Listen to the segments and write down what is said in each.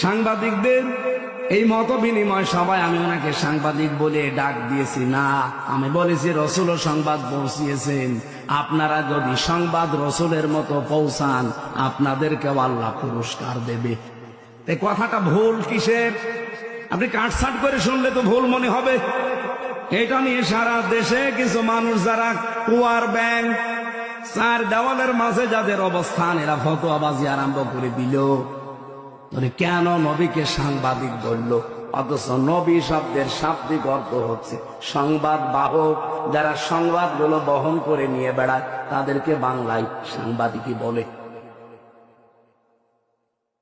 সাংবাদিকদের এই মত বিনিময় সবাই আমি ওনাকে সাংবাদিক বলে ডাক দিয়েছি না, আমি বলেছি রসুল সংবাদ পৌঁছিয়েছেন, আপনারা যদি সংবাদ রসুলের মতো পৌঁছান আপনাদেরকেও আল্লাহ পুরস্কার দেবে। এই কথাটা ভুল কিসের? আপনি কাটছাট করে শুনলে তো ভুল মনে হবে। এটা নিয়ে সারা দেশে কিছু মানুষ যারা কুয়ার ব্যাং চার দেওয়ালের মাঝে যাদের অবস্থান, এরা ফতোয়াবাজি আরম্ভ করে দিল। কেন নবীকে সাংবাদিক বলল? অথচ নবী শব্দের শাব্দিক অর্থ হচ্ছে সংবাদ বাহক। যারা সংবাদগুলো বহন করে নিয়ে বেড়ায় তাদেরকে বাংলায় সাংবাদিকই বলে।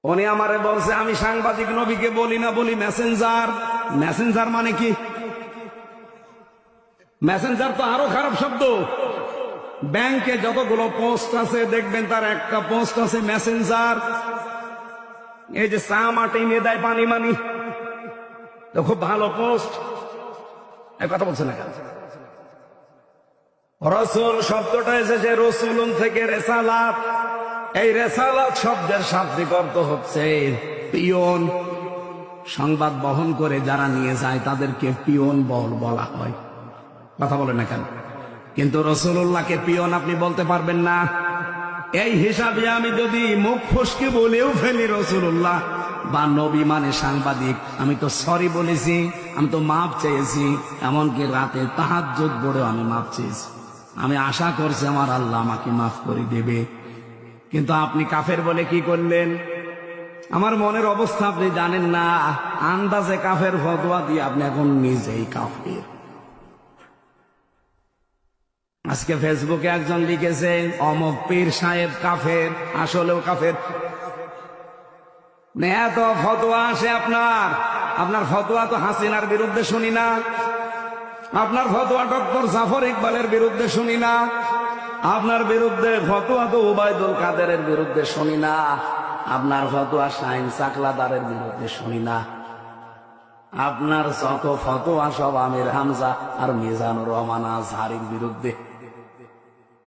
উনি আমারে বলছে আমি সাংবাদিক নবীকে বলি না, বলি মেসেঞ্জার। মেসেঞ্জার মানে কি? মেসেঞ্জার তো আরো খারাপ শব্দ। ব্যাংকে যতগুলো পোস্ট আছে দেখবেন তার একটা পোস্ট আছে মেসেঞ্জার। এই যে চা মাটি নিয়ে দেয় পানি মানি, তো খুব ভালো পোস্ট। এই কথা বলছে না কেন? রসুল শব্দটা এসেছে রসুলুন থেকে রেসালাত। এই রেসালাত শব্দের শাব্দিক অর্থ হচ্ছে পিয়ন। সংবাদ বহন করে যারা নিয়ে যায় তাদেরকে পিয়ন বলা হয়। কথা বলে না কেন? কিন্তু রসুল্লাহকে পিয়ন আপনি বলতে পারবেন না। এই হিসাবে আমি যদি মুখ ফসকে বলেও ফেলি রসুল্লাহ বা নবী মানে সাংবাদিক, আমি তো সরি বলেছি, আমি তো মাপ চেয়েছি। এমনকি রাতে তাহাজ্জুদ পড়েও আমি মাপ চেয়েছি। আমি আশা করছি আমার আল্লাহ আমাকে মাফ করে দেবে। কিন্তু আপনি কাফের বলে কি করলেন? আমার মনের অবস্থা আপনি জানেন না। আন্দাজে কাফের ফতোয়া দিয়ে আপনি এখন নিজেই কাফের। আজকে ফেসবুকে একজন লিখেছে অমক পীর সাহেব কাফের, আসলেও কাফের। এত ফতোয়া আসে আপনার ফতোয়া তো হাসিনার বিরুদ্ধে শুনি না, আপনার ফতোয়া ডক্টর জাফর ইকবালের বিরুদ্ধে শুনি না, আপনার বিরুদ্ধে ফতোয়া তো ওবায়দুল কাদেরের বিরুদ্ধে শুনি না, আপনার ফতোয়া শাহিন চাকলাদারের বিরুদ্ধে শুনি না। আপনার যত ফতোয়া সব আমির হামজা আর মিজানুর রহমান আজহারির বিরুদ্ধে।